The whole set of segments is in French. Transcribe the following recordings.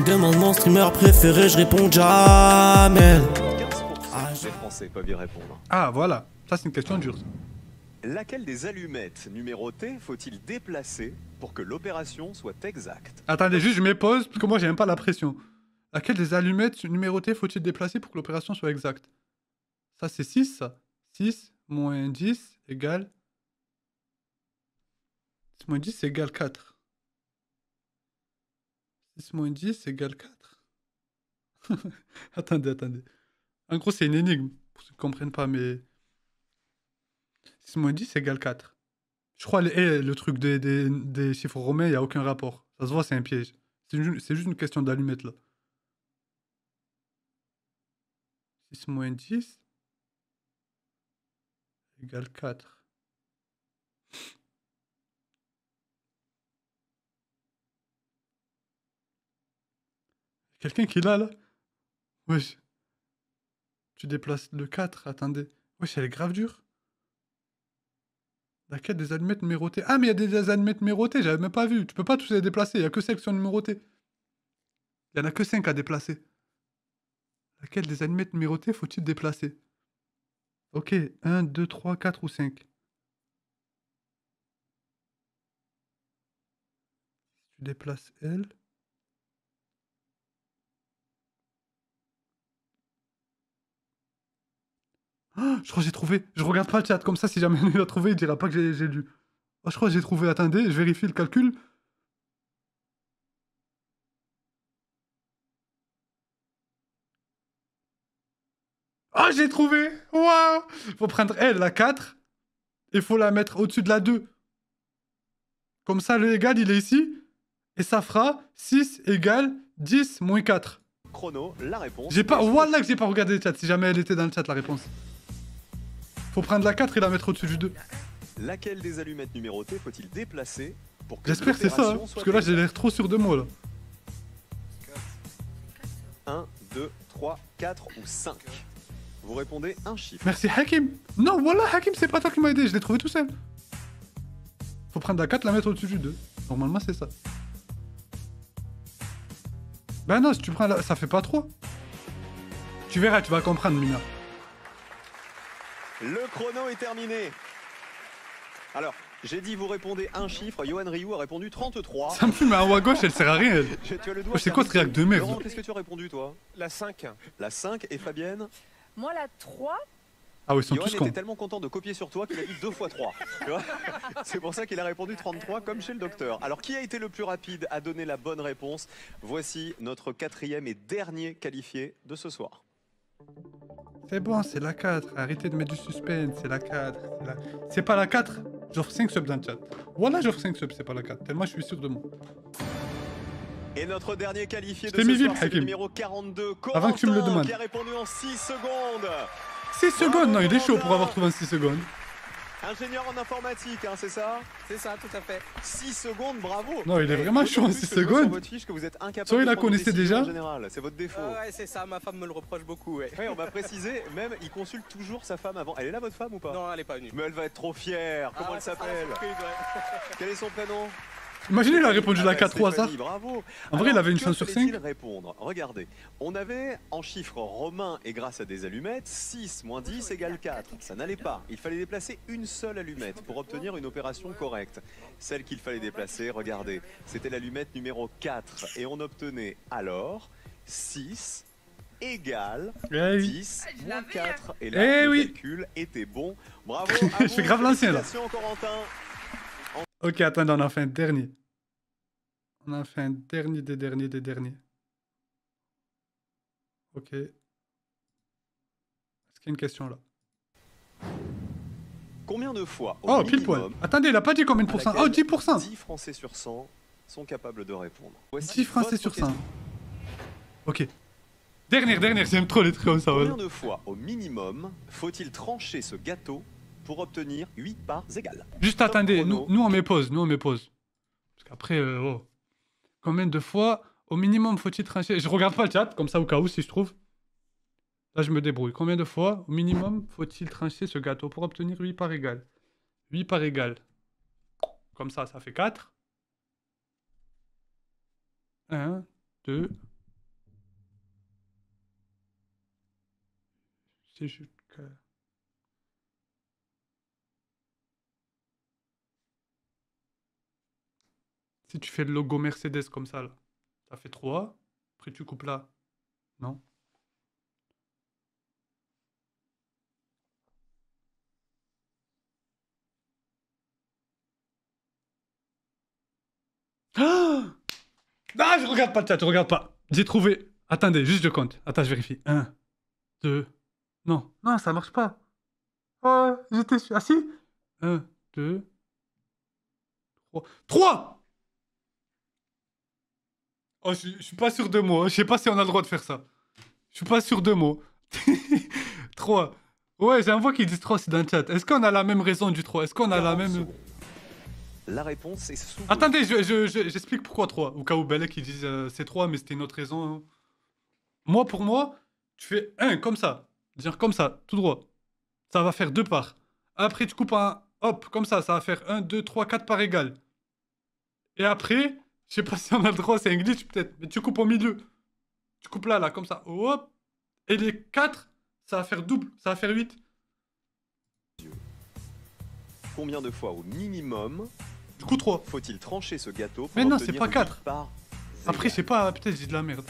me demande mon streamer préféré, je réponds Jamel. 15% des Français peuvent y répondre. Ah, voilà. Ça, c'est une question dure. Laquelle des allumettes numérotées faut-il déplacer pour que l'opération soit exacte? Attendez, juste, je mets pause, parce que moi, j'aime pas la pression. Laquelle des allumettes numérotées faut-il déplacer pour que l'opération soit exacte? Ça, c'est 6, ça. 6 moins 10 égale... 6 moins 10 égale 4. 6 moins 10 égale 4. Attendez. En gros, c'est une énigme, pour ceux qui ne comprennent pas, mais... 6 moins 10 égale 4. Je crois le truc des chiffres romains, il n'y a aucun rapport. Ça se voit, c'est un piège. C'est juste une question d'allumette, là. 6 moins 10 égale 4. Quelqu'un qui est là? Wesh. Tu déplaces le 4, attendez. Wesh, elle est grave dure. Laquelle des allumettes numérotées? Ah, mais il y a des allumettes numérotées, j'avais même pas vu. Tu peux pas tous les déplacer, il y a que celles qui sont numérotées. Il y en a que 5 à déplacer. Laquelle des allumettes numérotées faut-il déplacer? Ok, 1, 2, 3, 4 ou 5. Tu déplaces elle. Ah, je crois que j'ai trouvé. Je regarde pas le chat, comme ça, si jamais il a trouvé, il dira pas que j'ai lu. Oh, je crois que j'ai trouvé. Attendez, je vérifie le calcul. Oh, j'ai trouvé! Waouh! Faut prendre elle, la 4. Il faut la mettre au-dessus de la 2. Comme ça, le égal, il est ici. Et ça fera 6 égale 10 moins 4. Chrono, la réponse. J'ai pas... Wallah que j'ai pas regardé le chat, si jamais elle était dans le chat, la réponse. Faut prendre la 4 et la mettre au-dessus du 2. Laquelle des allumettes numérotées faut-il déplacer pour que J'espère que c'est ça, hein, parce que là, j'ai l'air trop sûr de moi, là. 1, 2, 3, 4 ou 5. Vous répondez un chiffre. Merci, Hakim. Non, voilà, Hakim, c'est pas toi qui m'as aidé, je l'ai trouvé tout seul. Faut prendre la 4, la mettre au-dessus du 2. Normalement, c'est ça. Ben non, si tu prends la... ça fait pas 3. Tu verras, tu vas comprendre, Mina. Le chrono est terminé. Alors, j'ai dit vous répondez un chiffre. Johan Rioux a répondu 33. Ça me fume, mais en haut à gauche, elle sert à rien, elle. Tu as le doigt. C'est quoi ce réac de merde? Laurent, qu'est-ce que tu as répondu, toi? La 5. La 5. Et Fabienne? Moi, la 3. Ah oui, ils sont Johan tous cons. était tellement content de copier sur toi qu'il a dit 2 fois 3. Tu vois? C'est pour ça qu'il a répondu 33 comme chez le docteur. Alors, qui a été le plus rapide à donner la bonne réponse? Voici notre 4e et dernier qualifié de ce soir. C'est bon, c'est la 4. Arrêtez de mettre du suspense, c'est la 4. C'est pas la 4. J'offre 5 subs dans le chat. Voilà, j'offre 5 subs, c'est pas la 4. Tellement je suis sûr de moi. Et notre dernier qualifié de t'ai mis ce soir, vite, c'est le Hakim. numéro 42, Avant que tu me le Corentin, demandes. qui a répondu en 6 secondes. 6 secondes? Non, il est chaud pour avoir trouvé en 6 secondes. Ingénieur en informatique, hein, c'est ça? C'est ça, tout à fait. 6 secondes, bravo. Non, il est vraiment D'autant chaud en plus 6 que je vois secondes. Sur votre fiche que vous êtes incapable Soit il de la prendre une connaissait décision déjà. en général, c'est votre défaut. Ouais, c'est ça, ma femme me le reproche beaucoup, ouais. Oui, on m'a précisé, même il consulte toujours sa femme avant. Elle est là votre femme ou pas? Non, elle est pas venue. Mais elle va être trop fière. Comment elle ça sera la s'appelle? surprise, ouais. Quel est son prénom? Imaginez, il a répondu la 4 au hasard. Stéphanie, bravo. En vrai, il avait une que chance sur fallait-il 5. répondre? Regardez, on avait en chiffres romains et grâce à des allumettes, 6 moins 10 égale 4. Ça n'allait pas. Il fallait déplacer une seule allumette pour obtenir une opération correcte. Celle qu'il fallait déplacer, regardez, c'était l'allumette numéro 4. Et on obtenait alors 6 égale Eh oui. 10 moins 4. Et Eh là, le oui. calcul était bon. Bravo à Je vous. fais grave l'ancien, là. Félicitations, Corentin. Ok, attendez, on a fait un dernier. On a fait un dernier des derniers. Ok. Est-ce qu'il y a une question là? Combien de fois au Oh, pile poil. minimum Attendez, il a pas dit combien de à pourcents? laquelle Oh, 10%. 10 Français sur 100 sont capables de répondre. 10 Français votre sur 100. question. Ok. Dernière, j'aime trop les trucs comme ça. Combien Voilà. de fois au minimum faut-il trancher ce gâteau pour obtenir 8 parts égales? Juste Top attendez, chrono. nous on met pause, Parce qu'après, oh. Combien de fois au minimum faut-il trancher? Je regarde pas le chat, comme ça au cas où si je trouve. Là je me débrouille. Combien de fois au minimum faut-il trancher ce gâteau pour obtenir 8 parts égales? 8 parts égales. Comme ça fait 4. 1, 2, C'est juste que... Si tu fais le logo Mercedes comme ça, là, ça fait 3. Après, tu coupes là. Non? Ah, ah, je regarde pas le chat, je regarde pas. J'ai trouvé. Attendez, juste je compte. Attends, je vérifie. 1, 2. Non, non, ça marche pas. Oh, j'étais sûr. Ah si? 1, 2, 3. 3! Oh, je suis pas sûr de moi. Je sais pas si on a le droit de faire ça. Je suis pas sûr de moi. 3. Ouais, j'ai un voix qui dit 3 aussi dans le chat. Est-ce qu'on a la même raison du 3? Est-ce qu'on a la 40 même... secondes. La réponse est sous. Attendez, j'explique pourquoi 3. Au cas où Belek qui disent c'est 3, mais c'était une autre raison. Hein. Moi, pour moi, tu fais 1 comme ça. Dire comme ça, tout droit. Ça va faire 2 parts. Après, tu coupes un... Hop, comme ça va faire 1, 2, 3, 4 parts égales. Et après, je sais pas si on a le droit, c'est un glitch peut-être, mais tu coupes au milieu. Tu coupes là, comme ça. Hop. Et les 4, ça va faire double. Ça va faire 8. Combien de fois au minimum Du coup, 3. faut-il trancher ce gâteau pour Mais non, obtenir c'est pas une 4. part Après, je égale? sais pas, peut-être j'ai de la merde.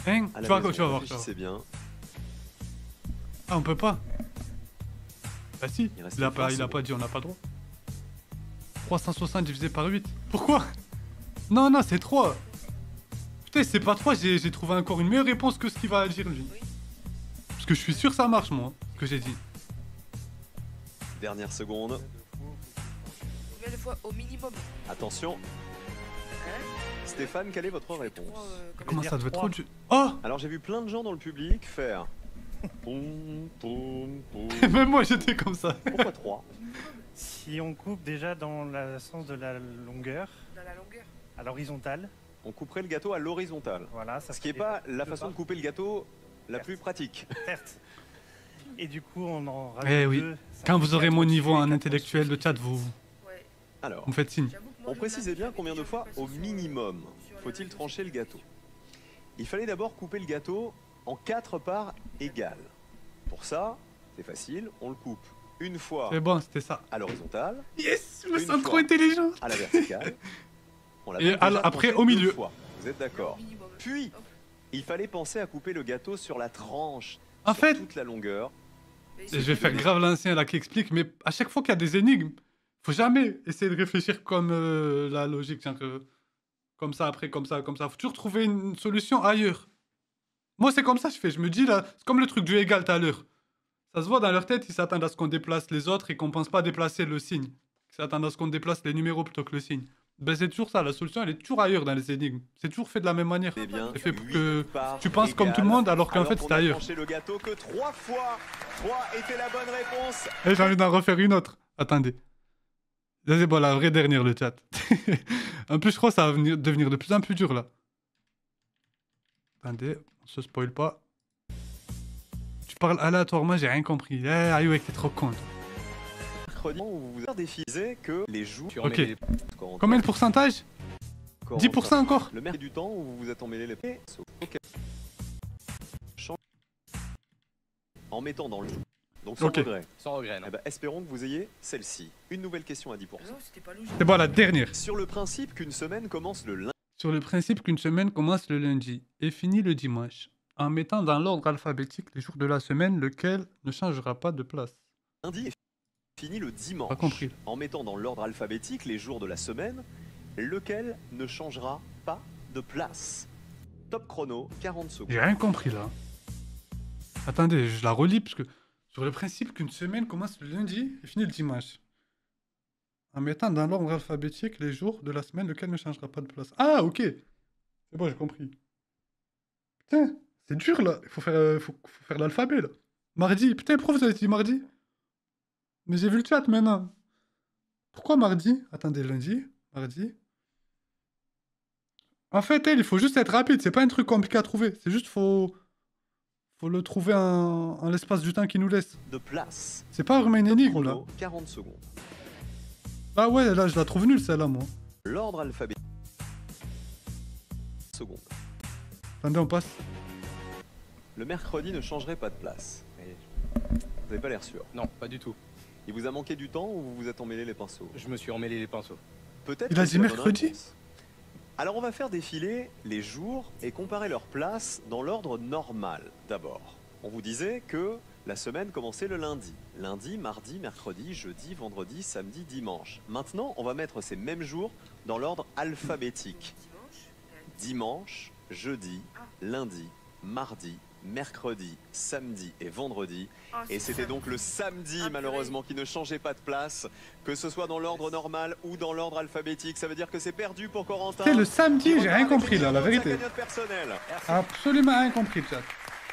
Hein? À Tu la vas maison, voir. réfléchissez bien. Ah, on peut pas. Bah si, Il reste il a 20 pas secondes. dit, on n'a pas le droit. 360 divisé par 8. Pourquoi? Non, non, c'est 3. Putain, c'est pas 3, j'ai trouvé encore une meilleure réponse que ce qu'il va dire lui. Parce que je suis sûr que ça marche, moi, ce que j'ai dit. Dernière seconde. Combien de fois au minimum? Attention. Hein? Stéphane, quelle est votre réponse? Comment dire ça devait être 3. trop dur? Oh! Alors j'ai vu plein de gens dans le public faire. Poum, poum, poum. Même moi, j'étais comme ça. Pourquoi 3? Si on coupe déjà dans le sens de la longueur, Dans la longueur. à l'horizontale, On couperait le gâteau à l'horizontale. voilà, ça Ce qui n'est ferait pas déjà la deux façon de parts, couper le gâteau la plus pratique. certes. Et du coup, on en rajoute Eh oui. deux, ça Quand fait vous aurez quatre mon au-dessus niveau et en quatre intellectuel au-dessus. de chat, vous Ouais. Alors, me faites signe. J'avoue que moi, on je précisait l'avais bien jamais combien de déjà fois passé au sur, minimum sur la faut-il réseau trancher le social. gâteau. Il fallait d'abord couper le gâteau en 4 parts égales. Pour ça, c'est facile, on le coupe une fois C'est bon, c'était ça. à l'horizontale, Yes, je me Une sens trop fois. intelligent. à la verticale. On l'a Et donc déjà après, tranché au 2 milieu. fois. Vous êtes d'accord? Au minimum. Puis, il fallait penser à couper le gâteau sur la tranche, En sur fait, toute la longueur. Mais je vais faire grave l'ancien là qui explique, mais à chaque fois qu'il y a des énigmes, faut jamais essayer de réfléchir comme la logique, genre, comme ça, après, comme ça, comme ça. Faut toujours trouver une solution ailleurs. Moi, c'est comme ça que je fais. Je me dis là, c'est comme le truc du égal tout à l'heure. Ça se voit dans leur tête, ils s'attendent à ce qu'on déplace les autres et qu'on pense pas déplacer le signe. Ils s'attendent à ce qu'on déplace les numéros plutôt que le signe. Ben, c'est toujours ça, la solution elle est toujours ailleurs dans les énigmes. C'est toujours fait de la même manière. Eh bien, C'est fait pour 8 que parts tu penses comme tout le égales, monde alors qu'en fait qu'on c'est a ailleurs. tranché le gâteau que 3 fois. 3 était la bonne réponse. Et j'ai envie d'en refaire une autre. Attendez. Ça, c'est bon, la vraie dernière, le chat. En plus, je crois que ça va devenir de plus en plus dur, là. Attendez, on se spoil pas. Tu parles aléatoirement, j'ai rien compris. Eh, Ayouek, t'es trop con. Mercredi, vous vous décidez que les jours... Ok. Combien de pourcentage? 10% encore? Le mercredi du temps où vous vous êtes emmêlé les pieds. Ok. En mettant dans le jeu. Donc sans Ok. regret. Sans regret, non. Eh ben, espérons que vous ayez celle-ci. Une nouvelle question à 10%. Non, c'était pas logique. C'est bon, la dernière. Sur le principe qu'une semaine commence le lundi. Sur le principe qu'une semaine commence le lundi et finit le dimanche, en mettant dans l'ordre alphabétique les jours de la semaine, lequel ne changera pas de place. Et finit le dimanche. Pas compris. En mettant dans l'ordre alphabétique les jours de la semaine, lequel ne changera pas de place. Top chrono, 40 secondes. J'ai rien compris là. Attendez, je la relis parce que sur le principe qu'une semaine commence le lundi et finit le dimanche. En mettant dans l'ordre alphabétique les jours de la semaine, lequel ne changera pas de place. Ah, ok. C'est bon, j'ai compris. Putain, c'est dur là. Il faut faire l'alphabet là. Mardi. Putain, prof, vous avez dit mardi. Mais j'ai vu le chat maintenant. Pourquoi mardi? Attendez, lundi, mardi. En fait, il faut juste être rapide. C'est pas un truc compliqué à trouver. C'est juste faut le trouver en l'espace du temps qu'il nous laisse. De place. C'est pas vraiment une Top énigme là. chrono, 40 secondes. Ah ouais, là je la trouve nulle celle-là moi. L'ordre alphabétique. Seconde. Attendez, on passe. le mercredi ne changerait pas de place. Et vous n'avez pas l'air sûr. Non, pas du tout. Il vous a manqué du temps ou vous vous êtes emmêlé les pinceaux? Je me suis emmêlé les pinceaux. Peut-être. Il a que dit c'est la bonne mercredi? réponse. Alors on va faire défiler les jours et comparer leurs places dans l'ordre normal d'abord. On vous disait que la semaine commençait le lundi. Lundi, mardi, mercredi, jeudi, vendredi, samedi, dimanche. Maintenant, on va mettre ces mêmes jours dans l'ordre alphabétique. Dimanche, jeudi, lundi, mardi, mercredi, samedi et vendredi. Et c'était donc le samedi, malheureusement, qui ne changeait pas de place. Que ce soit dans l'ordre normal ou dans l'ordre alphabétique, ça veut dire que c'est perdu pour Corentin. C'est le samedi, j'ai rien compris là, la vérité. Sa cagnotte personnelle. Absolument rien compris, chat.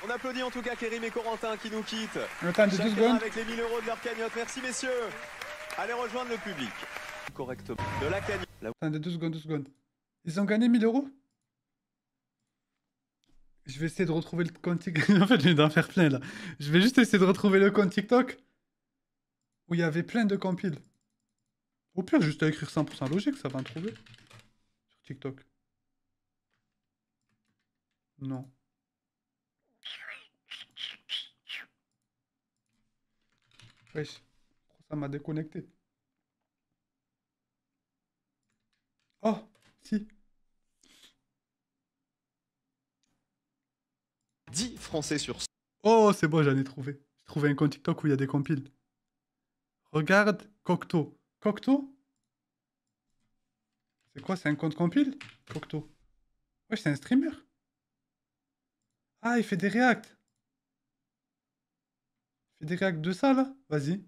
On applaudit en tout cas Kérim et Corentin qui nous quittent. Le temps de 2 Chacun secondes. avec les 1000 € de leur cagnotte. Merci messieurs. Allez rejoindre le public. Correctement. De la cagnotte. Attendez 2 secondes, 2 secondes. Ils ont gagné 1000 €? Je vais essayer de retrouver le compte TikTok. En fait, je viens d'en faire plein là. Je vais juste essayer de retrouver le compte TikTok où il y avait plein de compiles. Au pire, juste à écrire 100% logique, ça va en trouver. Sur TikTok. Non. Wesh. Ça m'a déconnecté. Oh, si. 10 Français sur 100. Oh, c'est bon, j'en ai trouvé. J'ai trouvé un compte TikTok où il y a des compiles. Regarde, Cocteau. Cocteau? C'est quoi, c'est un compte compile? Cocteau. Ouais, c'est un streamer. Ah, il fait des reacts. Il fait des reacts de ça, là? Vas-y.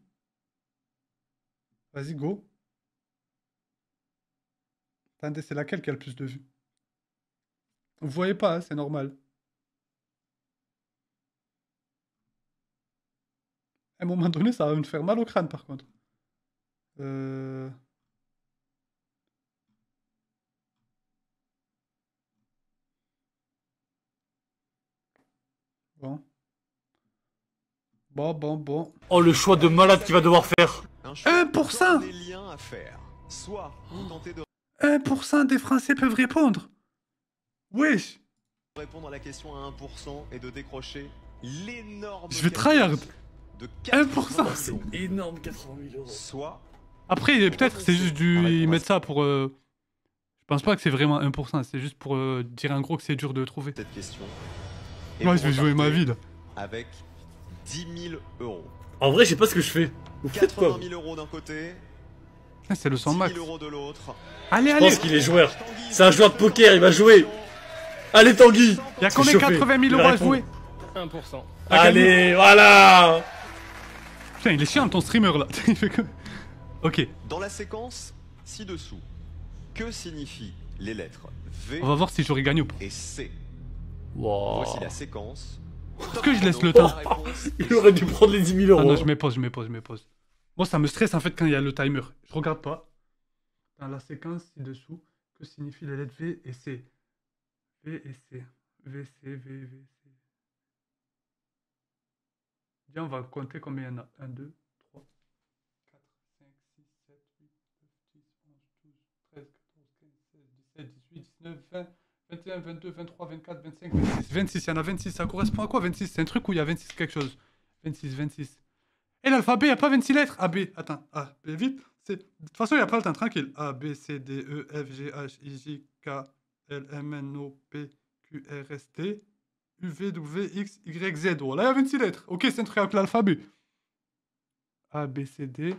Vas-y, go. Attendez, c'est laquelle qui a le plus de vues? Vous voyez pas, hein, c'est normal. À un moment donné, ça va me faire mal au crâne, par contre. Bon. Bon. Oh, le choix de malade qu'il va devoir faire. Un choix 1%. des liens à faire. Soit vous tentez de 1% des Français peuvent répondre. Wesh. répondre à la question à 1% et de décrocher l'énorme. Je vais tryhard. De 1%. C'est Énorme, 80 000 €. Soit. Après, peut-être c'est juste du. Ils mettent ça pour. Je pense pas que c'est vraiment 1%. C'est juste pour dire en gros que c'est dur de trouver. Cette question. Moi, je vais jouer ma vie là. Avec 10 000 €. En vrai, je sais pas ce que je fais. Vous faites quoi? 80 000 € d'un côté. Ah, c'est le 100 10 max. 000 € de l'autre. Allez, Je allez. pense qu'il est joueur. C'est un joueur de poker, il va jouer. Allez, Tanguy. Il y a C'est combien chauffé. 80 000 Il € va à répondre. jouer? 1%. Allez, voilà. Putain, il est chiant ton streamer là. Il fait que. Ok. Dans la séquence ci-dessous, que signifient les lettres V On va voir si j'aurais gagné ou pas. et C? Wow. Voici la séquence. Est-ce que je laisse le temps? La réponse Il aurait dû prendre les 10 000 Ah non, €. je mets pause. Moi, ça me stresse en fait quand il y a le timer. Je regarde pas. Dans la séquence ci-dessous, que signifient les lettres V et C? V et C. V, C, V, V, C. Bien, on va compter combien il y en a. 1, 2, 3, 4, 5, 6, 7, 8, 9, 10, 11, 12, 13, 14, 15, 16, 17, 18, 19, 20, 21, 22, 23, 24, 25, 26. 26, il y en a 26. Ça correspond à quoi 26? C'est un truc où il y a 26 quelque chose. 26. Et l'alphabet, il n'y a pas 26 lettres. A, B. Attends. A, B, vite. De toute façon, il n'y a pas le temps, tranquille. A, B, C, D, E, F, G, H, I, J, K, L, M, N, O, P, Q, R, S, T, U, V, W, X, Y, Z. Oh, là, il y a 26 lettres. Ok, c'est un truc avec l'alphabet. A, B, C, D.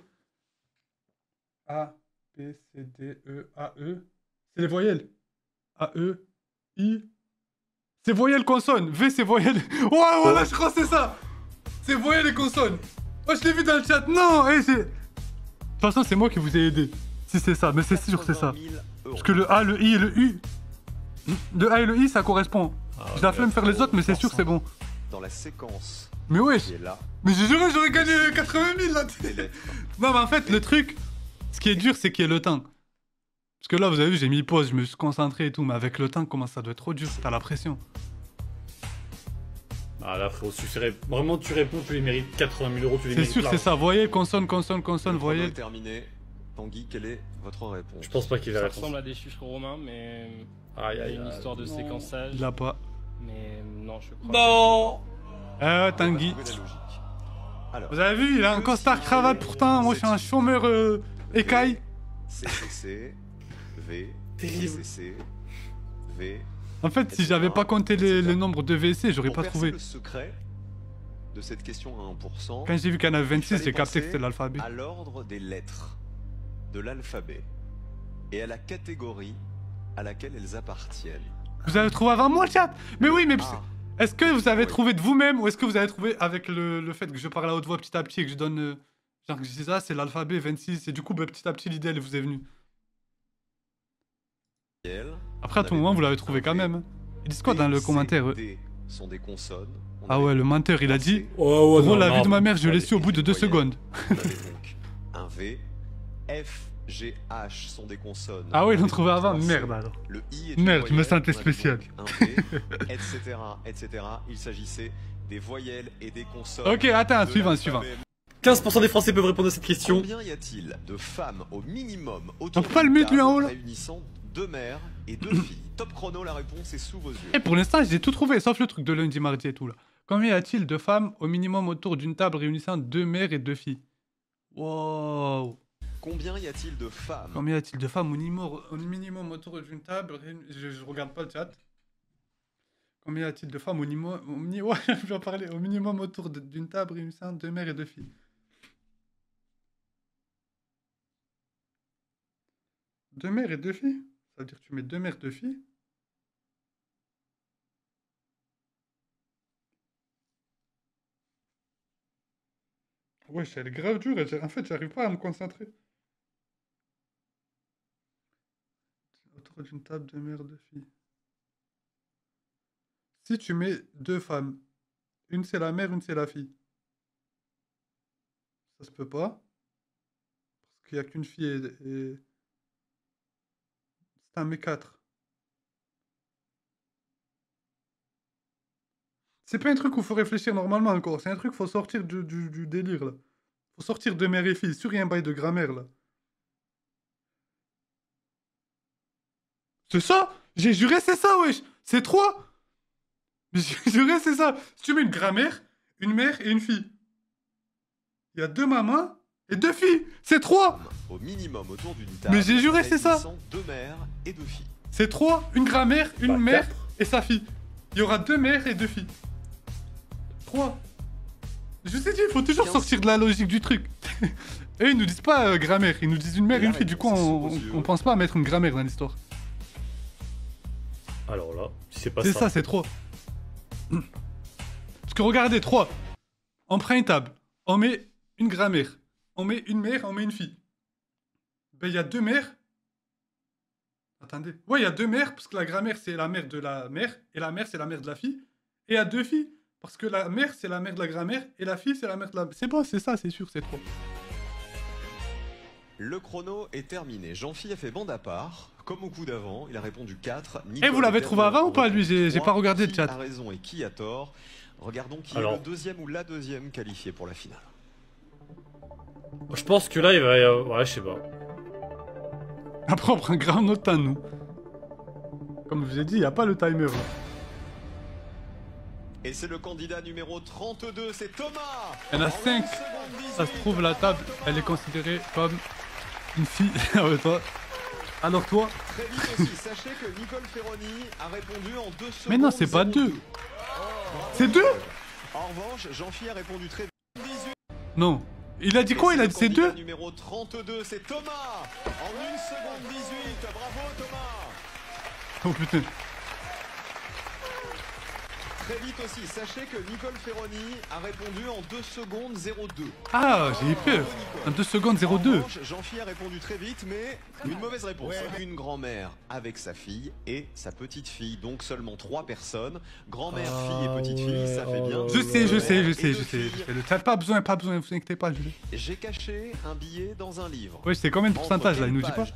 A, B, C, D, E, A, E. C'est les voyelles. A, E, I. C'est voyelles, consonnes. V, c'est voyelles. Ouais, voilà, je crois que c'est ça. C'est voyelles et consonnes. Oh, je l'ai vu dans le chat. Non, c'est. De toute façon, c'est moi qui vous ai aidé. Si c'est ça, mais c'est sûr que c'est ça. 80 000 €. Parce que le A, le I et le U. Le A et le I, ça correspond. J'ai la flemme de faire les autres, mais c'est sûr que c'est bon. Dans la séquence Mais wesh. qui est là, Mais j'ai juré, j'aurais gagné 80 000 là. les lettres. Non, mais en fait, le truc, ce qui est dur, c'est qu'il y ait le temps. Parce que là, vous avez vu, j'ai mis pause, je me suis concentré et tout, mais avec le temps, comment ça doit être trop dur, t'as la pression. Ah là, frérot, suffirait. Vraiment, tu réponds, tu les mérites 80 000 €, tu les C'est mérites. sûr, là. c'est ça. Voyelle, consonne, Le chrono voyelle. est terminé. Tanguy, quelle est votre réponse? Je pense pas qu'il ait la Ça réponse. ressemble à des chiffres romains, mais Aïe, il y a aïe, une aïe. histoire de Non. séquençage. Il a pas. Mais non, je crois. Non. Tanguy. Trouver la logique. Alors, Vous avez vu, il a un que costard si cravate j'ai pourtant. Moi, je suis un cette chômeur écaille. CCC, V, Terrible. CCC, V. En fait, si j'avais pas compté le nombre de WC, j'aurais Pour pas percer trouvé. le secret de cette question à 1%, Quand j'ai vu qu'il y en avait il 26, fallait j'ai capté que penser c'était l'alphabet. à l'ordre des lettres de l'alphabet et à la catégorie à laquelle elles appartiennent. Vous avez trouvé avant moi, le chat? Mais oui, mais Ah, est-ce que vous avez Oui. trouvé de vous-même ou est-ce que vous avez trouvé avec le fait que je parle à haute voix petit à petit et que je donne. Genre que je dis ça, c'est l'alphabet 26 et du coup, bah, petit à petit, l'idée elle vous est venue. elle, Après, à on tout avait moment, vous donc l'avez trouvé un quand V, même. Hein. Ils disent quoi dans B, le C, commentaire D sont des consonnes. On Ah avait ouais, le menteur, il a pensé dit. Ouais, ouais, Gros, non, la non, vie de ma mère, on je l'ai avait su au bout de 2 voyelles. secondes. On avait donc un V, F, G, H sont des consonnes. Ah ouais, ils On l'ont avait trouvé donc avant. 3 C. Merde alors. Le I est Merde, je me sentais on avait spécial. donc un V, etc., etc. Il s'agissait des voyelles et des consonnes. Ok, attends, de suivant, l'alphabet. suivant. 15% des Français peuvent répondre à cette question. Combien y a-t-il de femmes au minimum autour On peut pas d'une le mute, lui, en table haut, là réunissant 2 mères et 2 filles? Top chrono, la réponse est sous vos yeux. Et pour l'instant, j'ai tout trouvé, sauf le truc de lundi, mardi et tout là. Combien y a-t-il de femmes au minimum autour d'une table réunissant 2 mères et 2 filles? Wow. Combien y a-t-il de femmes Combien y a-t-il de femmes au minimum autour d'une table je regarde pas le chat. Combien y a-t-il de femmes au minimum... Ouais, je vais en parler. Au minimum autour d'une table réunissant 2 mères et 2 filles. 2 mères et 2 filles? Ça veut dire que tu mets 2 mères, 2 filles? Ouais, elle est grave dure. En fait, j'arrive pas à me concentrer. Autour d'une table, 2 mères, 2 filles. Si tu mets 2 femmes, une c'est la mère, une c'est la fille. Ça se peut pas. Parce qu'il n'y a qu'une fille et... C'est un mais 4. C'est pas un truc où faut réfléchir normalement encore. C'est un truc, faut sortir du délire là. Faut sortir de mère et fille. Sur un bail de grammaire là. C'est ça? J'ai juré, c'est ça, wesh. C'est 3. Mais j'ai juré, c'est ça. Si tu mets une grammaire, une mère et une fille. Il y a 2 mamans et 2 filles. C'est 3. au minimum autour d'une table? Mais j'ai juré, c'est ça. réunissant 2 mères et 2 filles. C'est 3. Une grammaire, une Bah, mère 4. et sa fille. Il y aura 2 mères et 2 filles. 3. Je vous ai dit, il faut toujours 15. sortir de la logique du truc. Eux, ils nous disent pas grammaire, ils nous disent une mère et La une fille. Du coup, réponse est sous on, vos yeux. on pense pas à mettre une grammaire dans l'histoire. Alors là, si c'est pas C'est ça. ça, c'est 3. Parce que regardez, 3. On prend une table, on met une grammaire, on met une mère, on met une fille. Ben, il y a 2 mères. Attendez. Ouais, il y a 2 mères, parce que la grammaire, c'est la mère de la mère, et la mère, c'est la mère de la fille. Et il y a 2 filles, parce que la mère, c'est la mère de la grammaire, et la fille, c'est la mère de la... C'est bon, c'est ça, c'est sûr, c'est 3. Le chrono est terminé. Jean-Phi a fait bande à part. Comme au coup d'avant, il a répondu 4. Et vous l'avez trouvé avant ou pas, lui? J'ai pas regardé le chat. Qui a raison et qui a tort? Regardons qui Alors. est le deuxième ou la deuxième qualifiée pour la finale. Je pense que là, il va y avoir... Ouais, je sais pas. Après, on prend grave notre temps, nous. Comme je vous ai dit, il n'y a pas le timer. Là. Et c'est le candidat numéro 32, c'est Thomas. Il y en a En 5. 1 seconde 18. Ça se trouve, la table, elle est considérée comme une fille. Ah ouais, toi. Alors toi? Très vite aussi, sachez que Nicole Ferroni a répondu en 2 secondes. Mais non, c'est pas 2. 02. C'est 2? En revanche, Jean-Phi a répondu très vite. 18. Non. Il a dit quoi? Il a dit c'est 2? Numéro 32, c'est Thomas. En 1 seconde 18. Bravo Thomas. Oh putain. Très vite aussi, sachez que Nicole Ferroni a répondu en 2 secondes 02. Ah, j'ai eu peur. En 2 secondes En 02. revanche, Jean-Phi a répondu très vite, mais une mauvaise réponse. Une grand-mère avec sa fille et sa petite-fille, donc seulement 3 personnes. Grand-mère, fille et petite-fille, ça fait bien. Je sais, je sais, je sais, Et je deux sais. filles. Le chat, pas besoin, vous inquiétez pas. Je sais. J'ai caché un billet dans un livre. Ouais, c'est combien de pourcentage là? Il nous dit pas?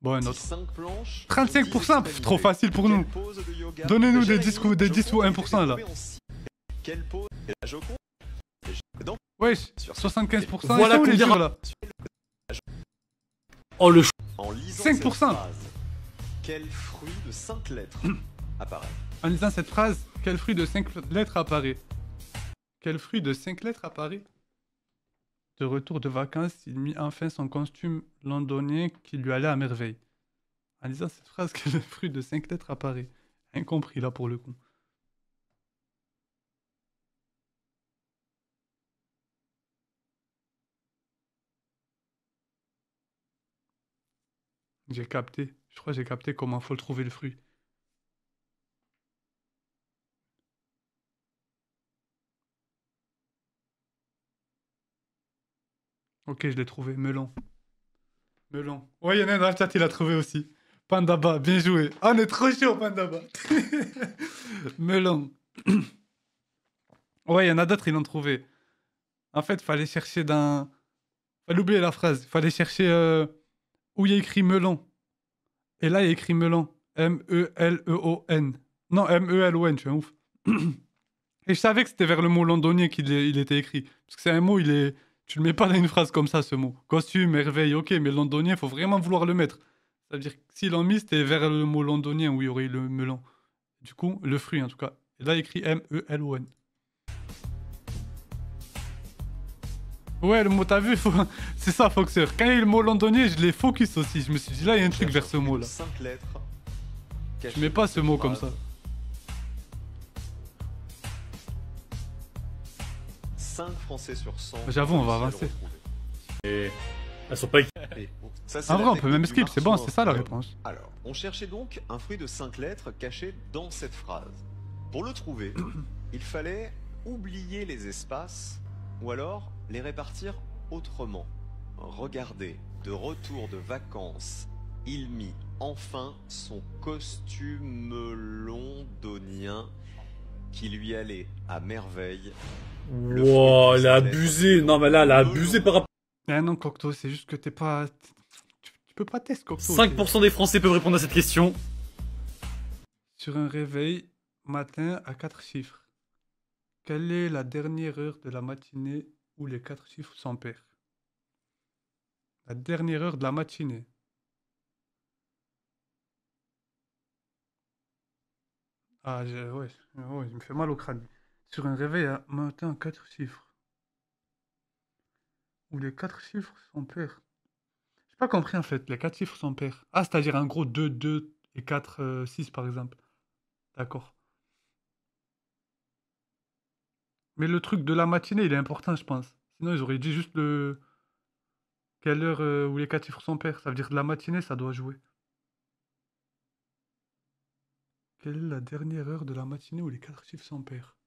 Bon, un autre. 5 planches. 35%, pff, trop facile pour nous. Donnez-nous des 10 ou 1% là. Quelle pose et la Joconde. Donc, Wesh, 75%. Voilà Ils sont où, les combien- jeux, là? Oh, le ch... en lisant 5%. cette phrase, quel fruit de 5 lettres apparaît? En lisant cette phrase, quel fruit de 5 lettres apparaît? Quel fruit de 5 lettres apparaît? De retour de vacances, il mit enfin son costume londonien qui lui allait à merveille. En lisant cette phrase, quel fruit de 5 lettres apparaît? Incompris là pour le coup. J'ai capté. Je crois que j'ai capté comment faut le trouver le fruit. Ok, je l'ai trouvé. Melon. Melon. Ouais, il y en a un dans le chat, il a trouvé aussi. Pandaba, bien joué. Ah, on est trop chaud, Pandaba. Melon. Ouais, il y en a d'autres, ils l'ont trouvé. En fait, fallait chercher dans... Fallait oublier la phrase. Fallait chercher où il y a écrit melon. Et là, il y a écrit melon. M-E-L-E-O-N. Non, M-E-L-O-N, je suis un ouf. Et je savais que c'était vers le mot londonien il était écrit. Parce que c'est un mot, il est... Tu le mets pas dans une phrase comme ça, ce mot. Costume, merveille, ok, mais londonien, il faut vraiment vouloir le mettre. Ça veut dire que s'ils l'ont mis, c'était vers le mot londonien où il y aurait eu le melon. Du coup, le fruit en tout cas. Et là, il y a écrit M-E-L-O-N. Ouais, le mot, t'as vu, c'est ça, Foxer. Quand il y a eu le mot londonien, je l'ai focus aussi. Je me suis dit, là, il y a un truc vers ce mot-là. 5 lettres. Je mets pas ce mot comme ça. 5 Français sur 100. J'avoue, on va réussissent à avancer. le retrouver. Et elles sont pas. Ça, c'est En la vrai, on peut technique même du skip, c'est bon, marteau c'est ça la à réponse. Alors, on cherchait donc un fruit de 5 lettres caché dans cette phrase. Pour le trouver, il fallait oublier les espaces ou alors les répartir autrement. Regardez, de retour de vacances, il mit enfin son costume londonien qui lui allait à merveille. Wow, elle a abusé. Non, mais là, elle a abusé par rapport. Ah non, Cocteau, c'est juste que t'es pas... Tu peux pas tester, Cocteau. 5% des Français peuvent répondre à cette question. Sur un réveil, matin à 4 chiffres. Quelle est la dernière heure de la matinée où les 4 chiffres sont pairs? La dernière heure de la matinée. Ah, ouais, ouais, il me fait mal au crâne. Sur un réveil à matin à 4 chiffres. Où les 4 chiffres sont pairs. J'ai pas compris en fait, les 4 chiffres sont pairs. Ah, c'est-à-dire en gros 2, 2 et 4, 6 par exemple. D'accord. Mais le truc de la matinée, il est important, je pense. Sinon, ils auraient dit juste le... Quelle heure où les 4 chiffres sont pairs. Ça veut dire que la matinée, ça doit jouer. Quelle est la dernière heure de la matinée où les 4 chiffres sont pairs?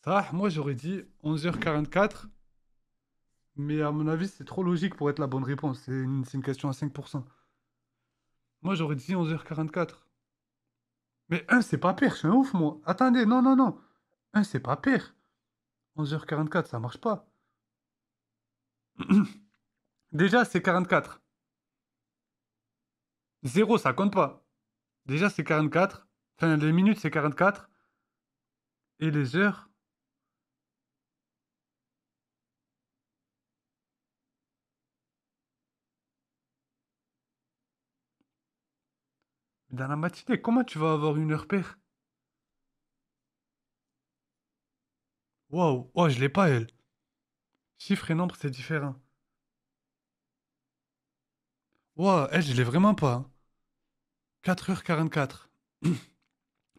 Ça, moi j'aurais dit 11h44. Mais à mon avis, c'est trop logique pour être la bonne réponse. C'est une question à 5%. Moi j'aurais dit 11h44. Mais 1, c'est pas pair, je suis un ouf, moi. Attendez, non, non, non. 1, c'est pas pair. 11h44, ça marche pas. Déjà, c'est 44. 0, ça compte pas. Déjà, c'est 44. Enfin, les minutes, c'est 44. Et les heures... Dans la matinée, comment tu vas avoir une heure paire? Waouh, oh, je l'ai pas, elle. Chiffre et nombre, c'est différent. Waouh, elle, je l'ai vraiment pas, hein. 4h44.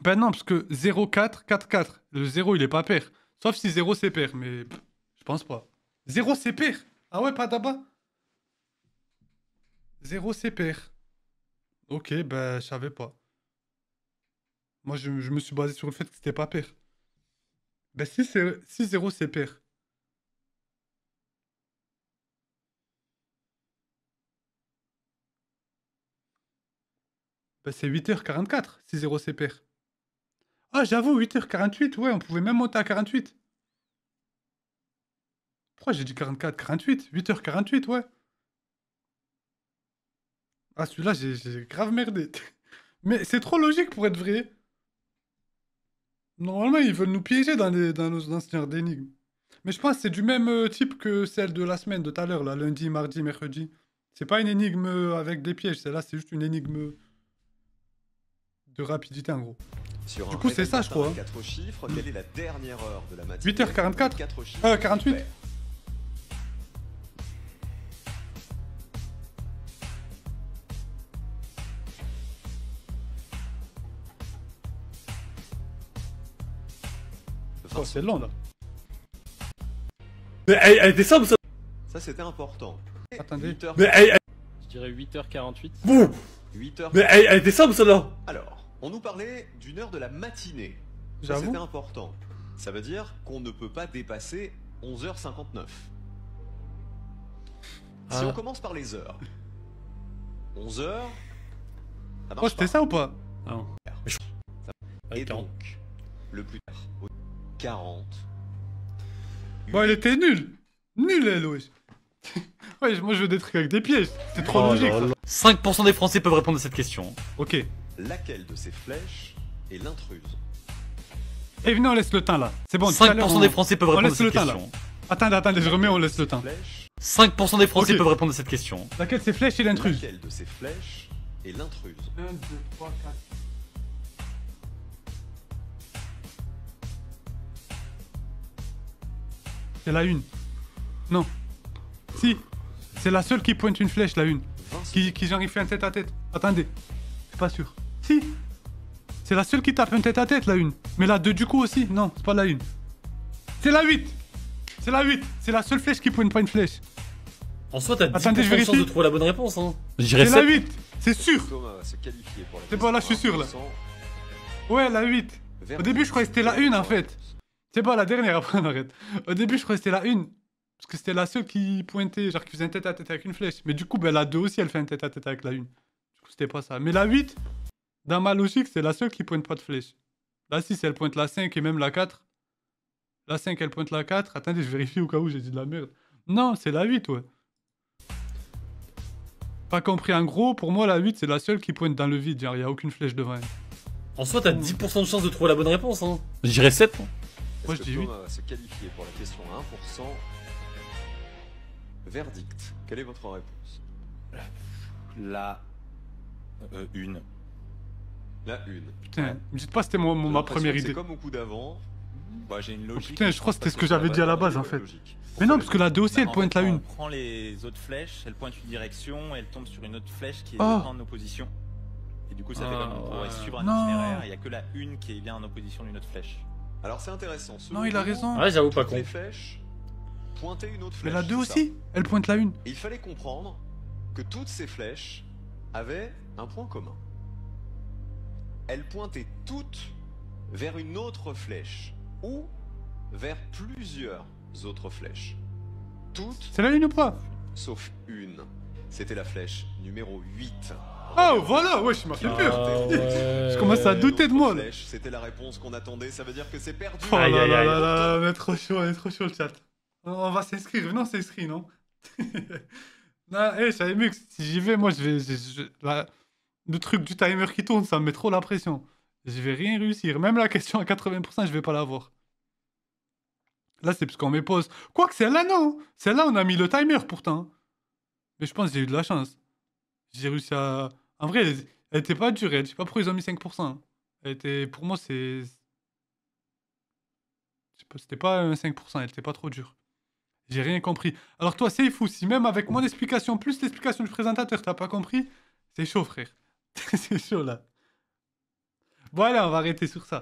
Ben non, parce que 0,4, 4,4. Le 0, il est pas pair. Sauf si 0, c'est pair, mais je pense pas. 0, c'est pair. Ah ouais, pas d'abat. 0, c'est pair. Ok, ben, je savais pas. Moi, je me suis basé sur le fait que c'était pas pair. Ben, si 0, c'est pair. Ben, c'est 8h44, si 0, c'est pair. Ah, j'avoue, 8h48, ouais, on pouvait même monter à 48. Pourquoi j'ai dit 44, 48? 8h48, ouais. Ah, celui-là, j'ai grave merdé. Mais c'est trop logique pour être vrai. Normalement, ils veulent nous piéger dans ce genre d'énigmes. Mais je pense que c'est du même type que celle de la semaine de tout à l'heure, là, lundi, mardi, mercredi. C'est pas une énigme avec des pièges, celle-là, c'est juste une énigme de rapidité, en gros. Sur Du un coup, c'est ça, réveil je crois, matin à 4 chiffres, quelle est la dernière heure de la matinée? 8h44 4 chiffres 48 paires. Oh, c'est lent, là. Mais elle était simple, ça. Ça, c'était important. Attendez. 8h... Mais Je dirais 8h48. Boum. 8h... Mais elle était simple, celle-là. Alors, on nous parlait d'une heure de la matinée. Ça, J'avoue. c'était important. Ça veut dire qu'on ne peut pas dépasser 11h59. Si Ah. on commence par les heures. 11h... Oh, c'était ça ou pas? Non. Et donc, le plus tard, 40. Bon, elle était nulle. Nulle, elle, wesh. Ouais, moi, je veux des trucs avec des pièges. C'est trop Oh logique, là ça. là. 5% des Français peuvent répondre à cette question. Ok. Laquelle de ces flèches est l'intruse? Eh, venez, on laisse le temps, là. C'est bon, tout à l'heure, 5% on- des Français peuvent on répondre à laisse le cette temps, là. question. Attendez, je remets, on laisse le temps. Flèche, 5% des Français Ok. peuvent répondre à cette question. Laquelle c'est flèche et l'intruse? laquelle de ces flèches est l'intruse? 1, 2, 3, 4. C'est la une. Non. Si. C'est la seule qui pointe une flèche, la une. 20 Qui genre il fait un tête à tête. Attendez. C'est pas sûr. Si. C'est la seule qui tape un tête à tête, la une. Mais la 2 du coup aussi. Non, c'est pas la une. C'est la 8. C'est la 8. C'est la seule flèche qui pointe pas une flèche. En soi, t'as 10% Attendez, je de chance vérifie. de trouver la bonne réponse, hein. Je dirais C'est la 7. 8. C'est sûr. Thomas va se qualifier pour la C'est bon, là, je suis sûr, là. 100%. Ouais, la 8. Au Verdict. début, je croyais que c'était la une, en fait. C'est pas la dernière, après on arrête. Au début, je croyais que c'était la une. Parce que c'était la seule qui pointait, genre qui faisait un tête à tête avec une flèche. Mais du coup, ben, la 2 aussi, elle fait un tête à tête avec la une. Du coup, c'était pas ça. Mais la 8, dans ma logique, c'est la seule qui pointe pas de flèche. La 6, elle pointe la 5 et même la 4. La 5, elle pointe la 4. Attendez, je vérifie au cas où j'ai dit de la merde. Non, c'est la 8, ouais. Pas compris. En gros, pour moi, la 8, c'est la seule qui pointe dans le vide. Genre, il n'y a aucune flèche devant elle. En soi, t'as 10% de chance de trouver la bonne réponse, hein. Je dirais 7. Moi, Est-ce je que dis 8. Thomas va se qualifier pour la question à 1%? Verdict. Quelle est votre réponse? La une. La 1. Putain, me dites pas que c'était ma première idée. C'est comme au coup d'avant. Bah, j'ai une logique. putain, je crois que c'était parce ce que j'avais dit à la base, en fait. Logique. Mais non, parce que la 2 aussi, Bah, elle en pointe fait, la quand 1. On prend les autres flèches, elles pointent une direction, elles tombent sur une autre flèche qui est Oh. en opposition. Et du coup, ça fait Ah, comme on pourrait ouais. suivre un Non. itinéraire. Il n'y a que la une qui est bien en opposition d'une autre flèche. Alors c'est intéressant. Selon Non, il a vous, raison. Ouais, j'avoue, pas toutes con. les flèches pointaient une autre Mais flèche. la 2 c'est ça. aussi, elle pointe la 1. Et il fallait comprendre que toutes ces flèches avaient un point commun. Elles pointaient toutes vers une autre flèche ou vers plusieurs autres flèches. Toutes C'est la 1 ou pas? sauf une. C'était la flèche numéro 8. Oh, voilà, ouais, je m'a fait Ah, peur. ouais. Je commence à douter de moi, là. Flèche, c'était la réponse qu'on attendait, ça veut dire que c'est perdu. Oh là Aïe, aïe, là aïe. là là, on est trop chaud le chat. On va s'inscrire, non, s'inscrit, non? Non, je savais mieux que si j'y vais, moi, le truc du timer qui tourne, ça me met trop la pression. Je vais rien réussir. Même la question à 80%, je vais pas l'avoir. Là, c'est parce qu'on me pose. Quoique celle-là, non. Celle-là, on a mis le timer pourtant. Mais je pense que j'ai eu de la chance. J'ai réussi à. En vrai, elle était pas dure. Je sais pas pourquoi ils ont mis 5%. Elle était. Pour moi, c'est. Je sais pas, c'était pas un 5%. Elle était pas trop dure. J'ai rien compris. Alors, toi, c'est fou. Si même avec mon explication plus l'explication du présentateur, t'as pas compris, c'est chaud, frère. C'est chaud là. Bon, allez, on va arrêter sur ça.